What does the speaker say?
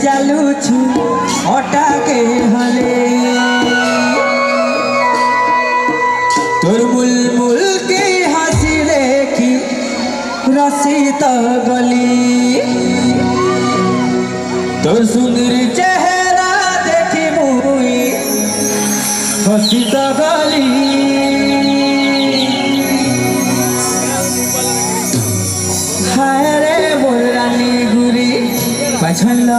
ଚାଲୁଛୁ ହଠାକେ ହଲେ তোর মুলমুল के হাসি দেখি রসিত গলি তোর সুন্দর চেহারা দেখি মুই রসিত গলি হায় রে মোর রানী গুরি পাছল